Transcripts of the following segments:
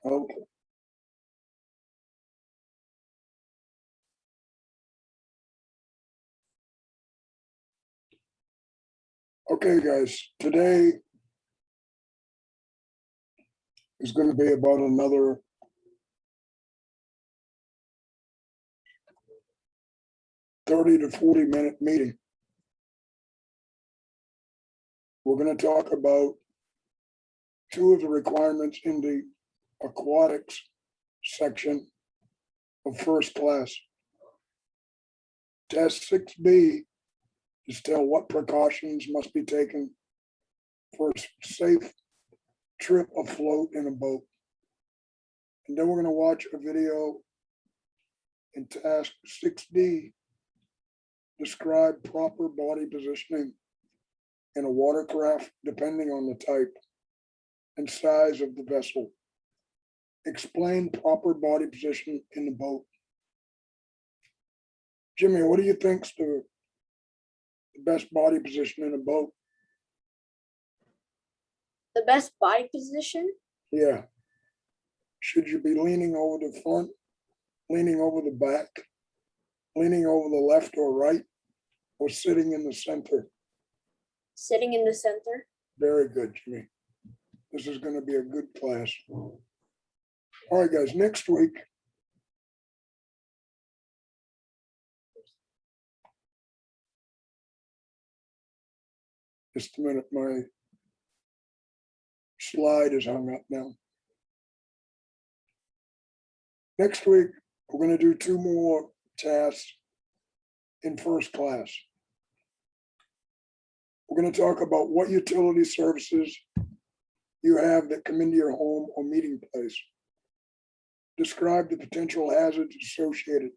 Okay. Okay, guys, today is going to be about another 30 to 40-minute meeting. We're going to talk about two of the requirements in the aquatics section of first class. Task 6B is tell what precautions must be taken for a safe trip afloat in a boat. And then we're going to watch a video in task 6D, describe proper body positioning in a watercraft depending on the type and size of the vessel. Explain proper body position in the boat. Jimmy, what do you think's the best body position in a boat? The best body position? Yeah. Should you be leaning over the front, leaning over the back, leaning over the left or right, or sitting in the center? Sitting in the center. Very good, Jimmy. This is going to be a good class. All right, guys, next week, just a minute, my slide is hung up now. Next week, we're going to do two more tasks in first class. We're going to talk about what utility services you have that come into your home or meeting place. Describe the potential hazards associated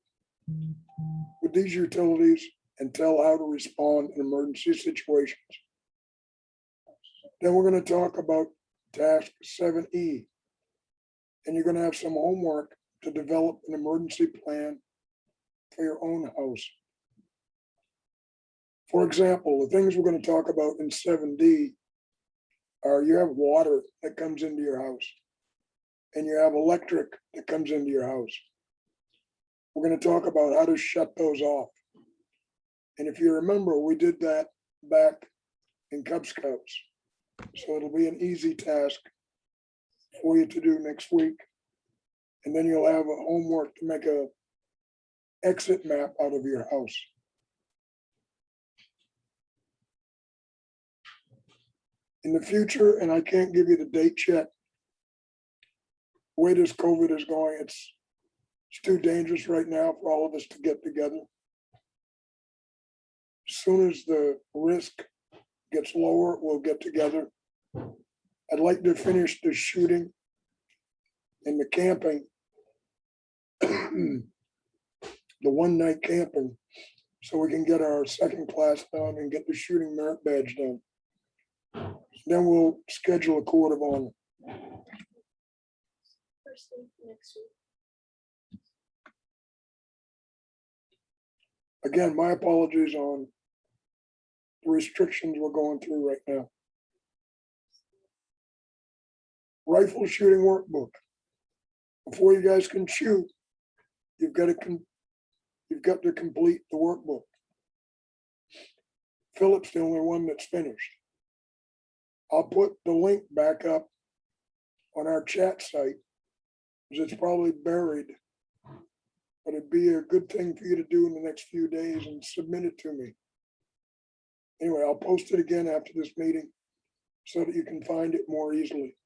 with these utilities and tell how to respond in emergency situations. Then we're going to talk about task 7E, and you're going to have some homework to develop an emergency plan for your own house. For example, the things we're going to talk about in 7D are you have water that comes into your house and you have electric that comes into your house. We're going to talk about how to shut those off. And if you remember, we did that back in Cub Scouts. So it'll be an easy task for you to do next week. And then you'll have a homework to make a exit map out of your house. In the future, and I can't give you the date yet, the way this COVID is going, it's too dangerous right now for all of us to get together. As soon as the risk gets lower, we'll get together. I'd like to finish the shooting and the camping, the one-night camping, so we can get our second class done and get the shooting merit badge done. Then we'll schedule a court of honor. First week next week. Again, my apologies on the restrictions we're going through right now. Rifle shooting workbook. Before you guys can shoot, you've got to complete the workbook. Philip's the only one that's finished. I'll put the link back up on our chat site because it's probably buried, but it'd be a good thing for you to do in the next few days and submit it to me. Anyway, I'll post it again after this meeting so that you can find it more easily.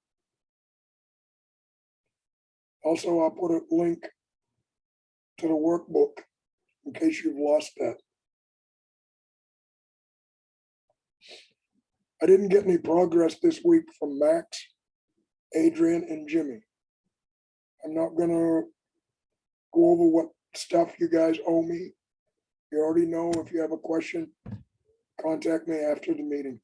Also, I'll put a link to the workbook in case you've lost that. I didn't get any progress this week from Max, Adrian, and Jimmy. I'm not gonna go over what stuff you guys owe me. You already know. If you have a question, contact me after the meeting.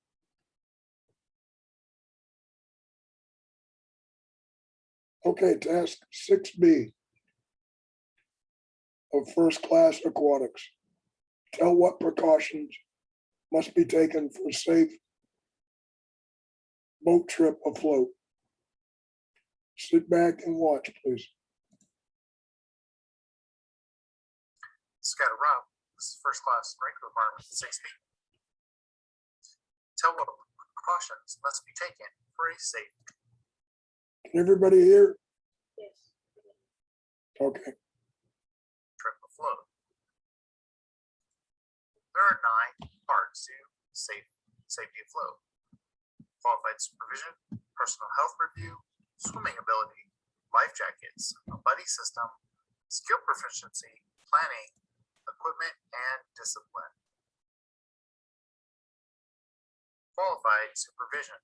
Okay, task 6B of first class aquatics. Tell what precautions must be taken for safe boat trip afloat. Sit back and watch, please. Scatter Rob, this is first class sprinkler department 6B. Tell what precautions must be taken for a safe Can everybody hear? Yes. Okay, trip afloat. There are 9 parts to safety afloat: qualified supervision, personal health review, swimming ability, life jackets, a buddy system, skill proficiency, planning, equipment, and discipline. Qualified supervision.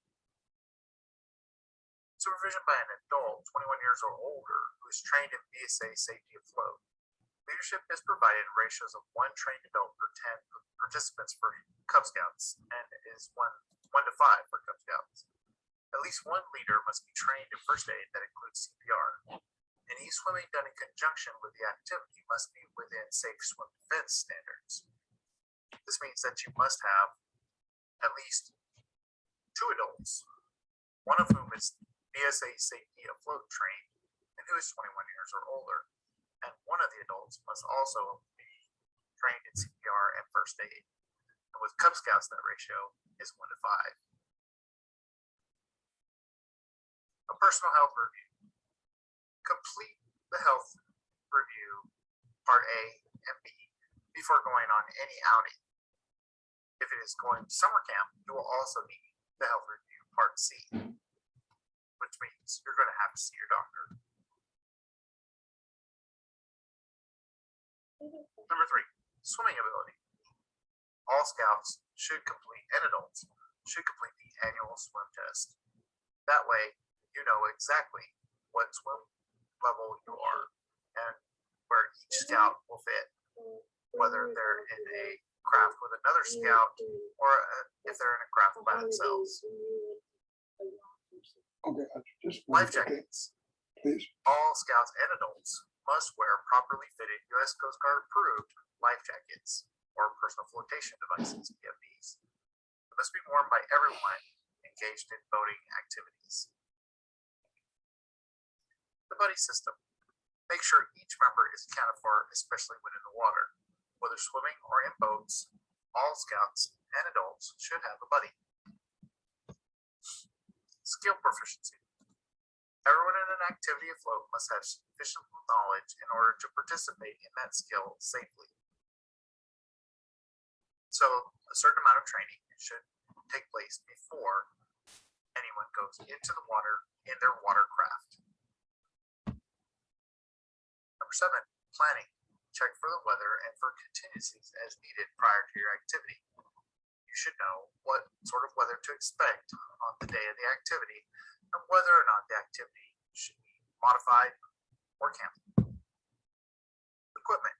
Supervision by an adult 21 years or older who is trained in BSA safety afloat. Leadership is provided in ratios of 1 trained adult per 10 participants for Cub Scouts and is 1 to 5 for Cub Scouts. At least 1 leader must be trained in first aid that includes CPR. Any swimming done in conjunction with the activity must be within safe swim defense standards. This means that you must have at least 2 adults, one of whom is BSA safety afloat trained and who is 21 years or older, and one of the adults must also be trained in CPR and first aid. And with Cub Scouts, that ratio is 1 to 5. A personal health review. Complete the health review, part A and B, before going on any outing. If it is going to summer camp, you will also need the health review, part C, which means you're going to have to see your doctor. Number 3, swimming ability. All scouts should complete, and adults should complete the annual swim test. That way, you know exactly what swim level you are and where each scout will fit, whether they're in a craft with another scout or if they're in a craft by themselves. okay, just. Life okay, jackets. please. All scouts and adults must wear properly fitted U.S. Coast Guard approved life jackets or personal flotation devices, PFDs. They must be worn by everyone engaged in boating activities. The buddy system. Make sure each member is accounted for, especially when in the water. Whether swimming or in boats, all scouts and adults should have a buddy. Skill proficiency. Everyone in an activity afloat must have sufficient knowledge in order to participate in that skill safely. So, a certain amount of training should take place before anyone goes into the water in their watercraft. Number 7, planning. Check for the weather and for contingencies as needed prior to your activity. You should know what sort of weather to expect on the day of the activity and whether or not the activity should be modified or canceled. Equipment.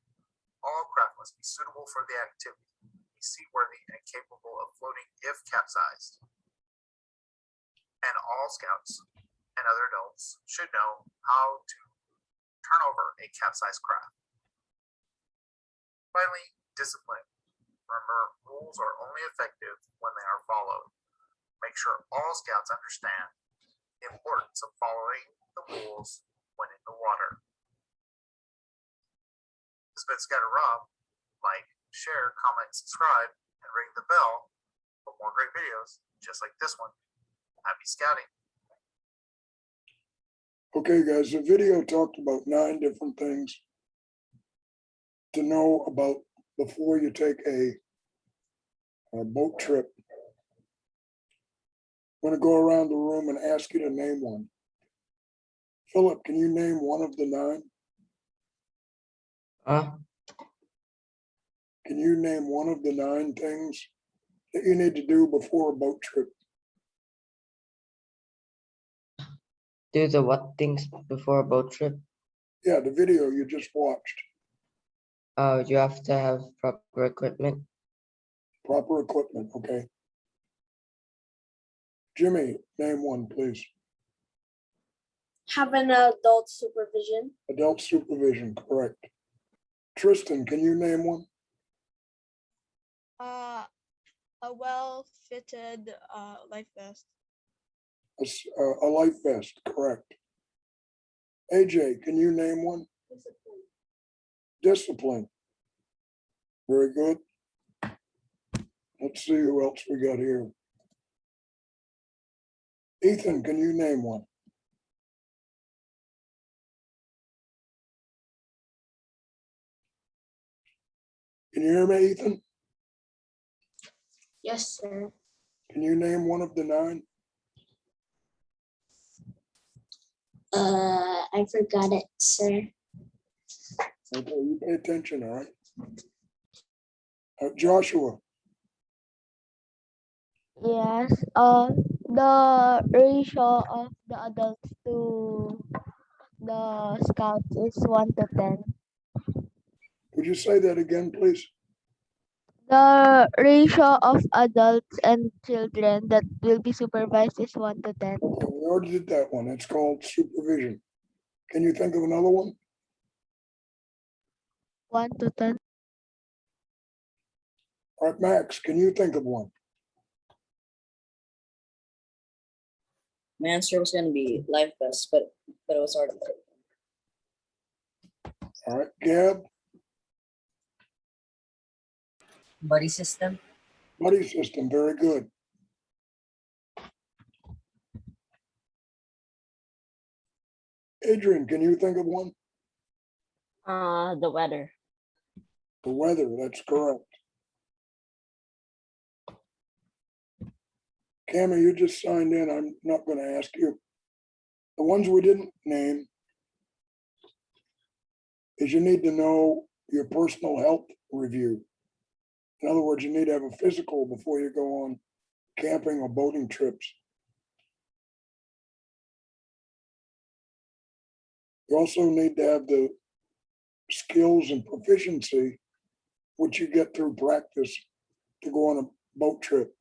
All craft must be suitable for the activity, be seaworthy and capable of floating if capsized. And all scouts and other adults should know how to turn over a capsized craft. Finally, discipline. Remember, rules are only effective when they are followed. Make sure all scouts understand the importance of following the rules when in the water. This has been Scatter Rob. Like, share, comment, subscribe, and ring the bell for more great videos just like this one. Happy scouting. Okay, guys, the video talked about 9 different things to know about before you take a boat trip. I'm going to go around the room and ask you to name one. Philip, can you name one of the 9? Can you name one of the 9 things that you need to do before a boat trip? Do the what things before a boat trip? Yeah, the video you just watched. You have to have proper equipment. Proper equipment, okay. Jimmy, name one, please. Have an adult supervision. Adult supervision, correct. Tristan, can you name one? A well-fitted life vest. A life vest, correct. AJ, can you name one? Discipline. Very good. Let's see who else we got here. Ethan, can you name one? Can you hear me, Ethan? Yes, sir. Can you name one of the 9? I forgot it, sir. Okay, you pay attention, all right? Joshua, Yes, the ratio of the adults to the scouts is 1 to 10. would you say that again, please? The ratio of adults and children that will be supervised is 1 to 10. We already did that one. It's called supervision. Can you think of another one? 1 to 10. All right, Max, can you think of one? My answer was gonna be life vest, but it was already taken. All right, Gab, Buddy system. buddy system, very good. Adrian, can you think of one? The weather. The weather, that's correct. Cammy, you just signed in. I'm not going to ask you. The ones we didn't name is you need to know your personal health review. In other words, you need to have a physical before you go on camping or boating trips. You also need to have the skills and proficiency, which you get through practice to go on a boat trip.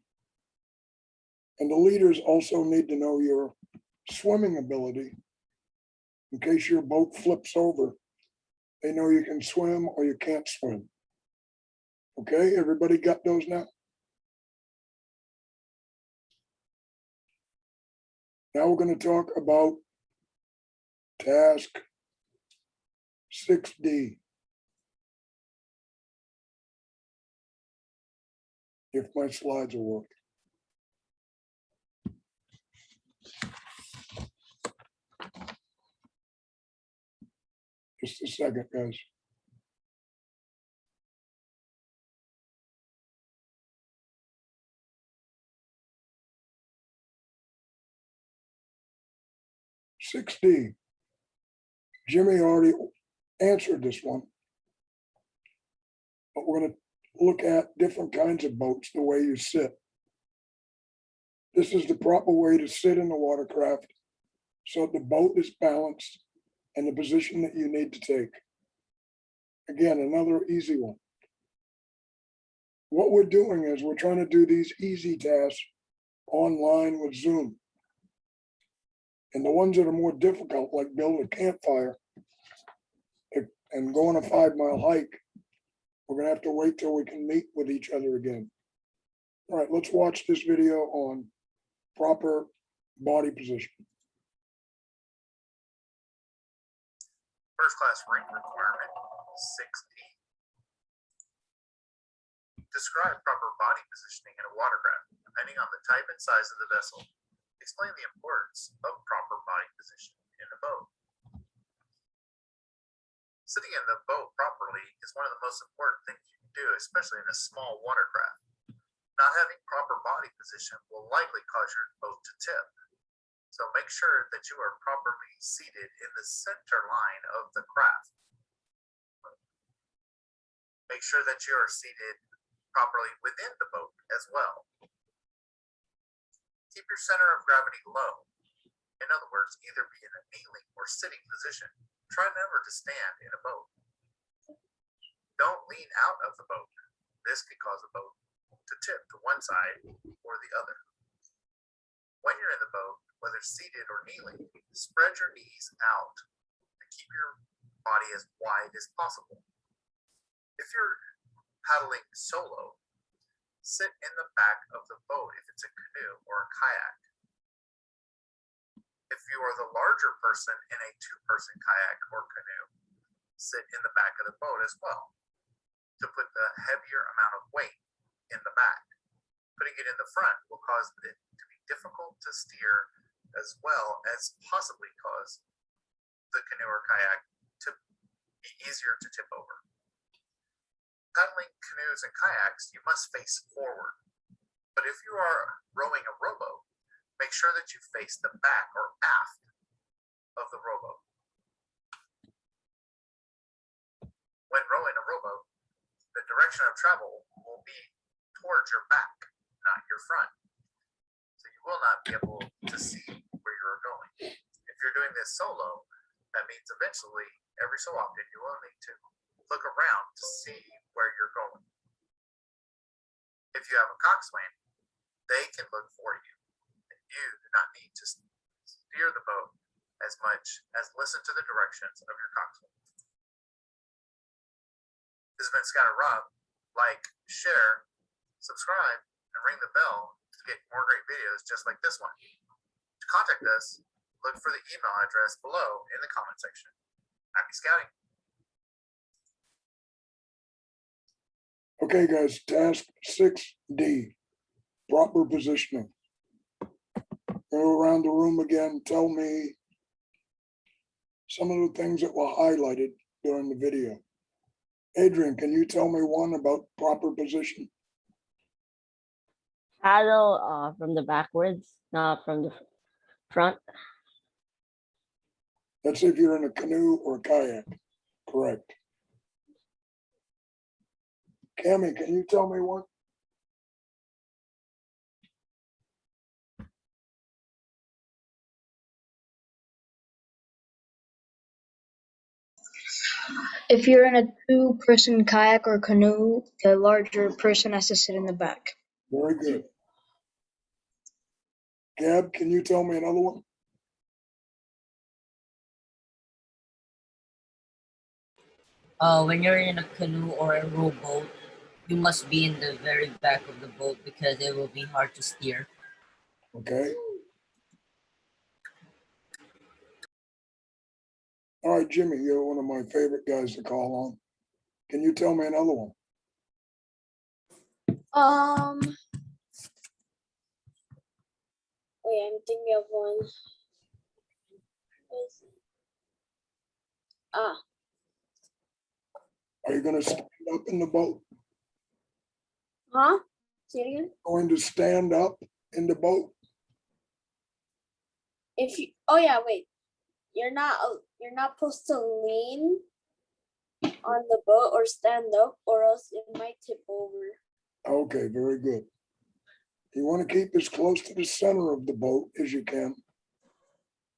And the leaders also need to know your swimming ability. In case your boat flips over, they know you can swim or you can't swim. Okay, everybody got those now? Now we're going to talk about task 6D. If my slides will work. Just a second, guys. Six D. Jimmy already answered this one. But we're going to look at different kinds of boats, the way you sit. This is the proper way to sit in the watercraft so the boat is balanced and the position that you need to take. Again, another easy one. What we're doing is we're trying to do these easy tasks online with Zoom. And the ones that are more difficult, like build a campfire and go on a 5-mile hike, we're gonna have to wait till we can meet with each other again. All right, let's watch this video on proper body position. First class rank requirement 6D. Describe proper body positioning in a watercraft, depending on the type and size of the vessel. Explain the importance of proper body position in a boat. Sitting in the boat properly is one of the most important things you can do, especially in a small watercraft. Not having proper body position will likely cause your boat to tip. So make sure that you are properly seated in the center line of the craft. Make sure that you are seated properly within the boat as well. Keep your center of gravity low. In other words, either be in a kneeling or sitting position. Try never to stand in a boat. Don't lean out of the boat. This could cause the boat to tip to one side or the other. When you're in the boat, whether seated or kneeling, spread your knees out and keep your body as wide as possible. If you're paddling solo, sit in the back of the boat if it's a canoe or a kayak. If you are the larger person in a two-person kayak or canoe, sit in the back of the boat as well to put the heavier amount of weight in the back. Putting it in the front will cause it to be difficult to steer as well as possibly cause the canoe or kayak to be easier to tip over. Paddling canoes and kayaks, you must face forward. But if you are rowing a rowboat, make sure that you face the back or aft of the rowboat. When rowing a rowboat, the direction of travel will be towards your back, not your front. So you will not be able to see where you're going. If you're doing this solo, that means eventually, every so often, you will need to look around to see where you're going. If you have a coxswain, they can look for you. And you do not need to steer the boat as much as listen to the directions of your coxswain. This has been Scott Rob. Like, share, subscribe, and ring the bell to get more great videos just like this one. To contact us, look for the email address below in the comment section. Happy scouting. Okay, guys, task 6D, proper positioning. Go around the room again, tell me some of the things that were highlighted during the video. Adrian, can you tell me one about proper position? Paddle from the backwards, not from the front. That's if you're in a canoe or a kayak, correct? Cammy, can you tell me one? If you're in a two-person kayak or canoe, the larger person has to sit in the back. Very good. Gab, can you tell me another one? When you're in a canoe or a rowboat, you must be in the very back of the boat because it will be hard to steer. Okay. All right, Jimmy, you're one of my favorite guys to call on. Can you tell me another one? Wait, I'm thinking of one. Are you gonna stand up in the boat? Huh? Say it again. Going to stand up in the boat? If you, oh yeah, wait. You're not supposed to lean on the boat or stand up, or else it might tip over. Okay, very good. You want to keep as close to the center of the boat as you can.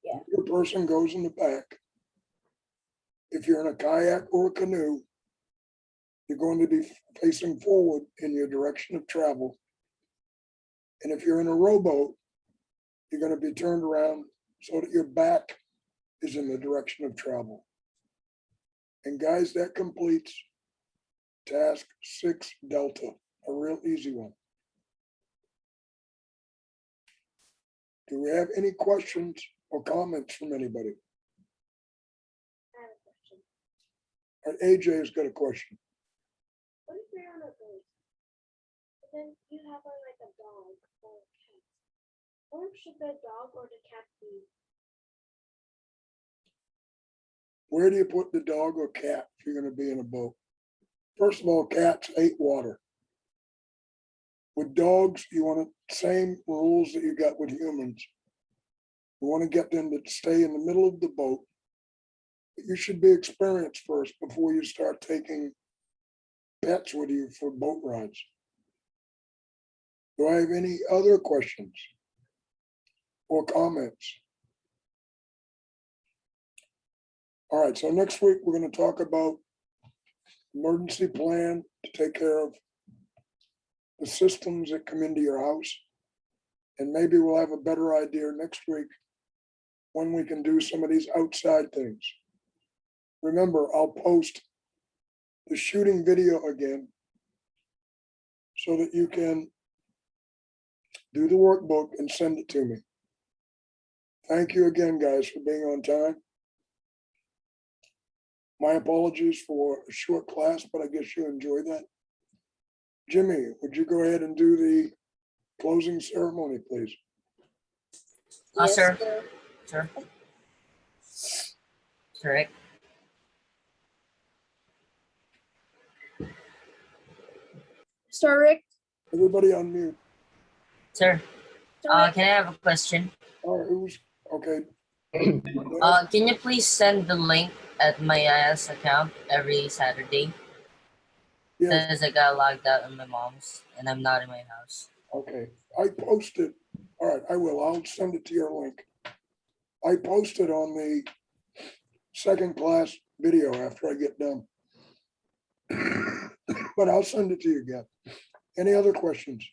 Yeah. Your person goes in the back. If you're in a kayak or a canoe, you're going to be facing forward in your direction of travel. And if you're in a rowboat, you're going to be turned around so that your back is in the direction of travel. And guys, that completes task 6 Delta, a real easy one. Do we have any questions or comments from anybody? I have a question. All right, AJ's got a question. What if you're on a boat, but then you have like a dog or a cat? Where should the dog or the cat be? Where do you put the dog or cat if you're going to be in a boat? First of all, cats hate water. With dogs, you want the same rules that you got with humans. You want to get them to stay in the middle of the boat. But you should be experienced first before you start taking pets with you for boat rides. Do I have any other questions or comments? All right, so next week we're going to talk about emergency plan to take care of the systems that come into your house. And maybe we'll have a better idea next week when we can do some of these outside things. Remember, I'll post the shooting video again so that you can do the workbook and send it to me. Thank you again, guys, for being on time. My apologies for a short class, but I guess you enjoyed that. Jimmy, would you go ahead and do the closing ceremony, please? Yes, Sir. sir. Sure. Correct. Sir Rick. Everybody unmute. Sir, Sir Rick. can I have a question? All right, who's, okay. Can you please send the link at my IS account every Saturday? Yes, Because I got logged out on my mom's and I'm not in my house. okay. I posted, all right, I will. I'll send it to your link. I posted on the second class video after I get done. But I'll send it to you again. Any other questions?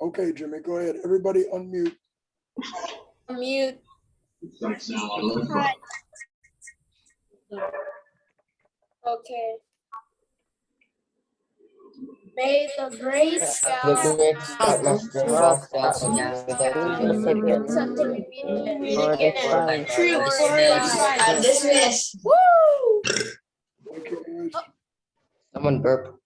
Okay, Jimmy, go ahead. Everybody unmute. Mute. Okay. May the grace The great Scott Master of That's God, Thank you, guys. someone burp.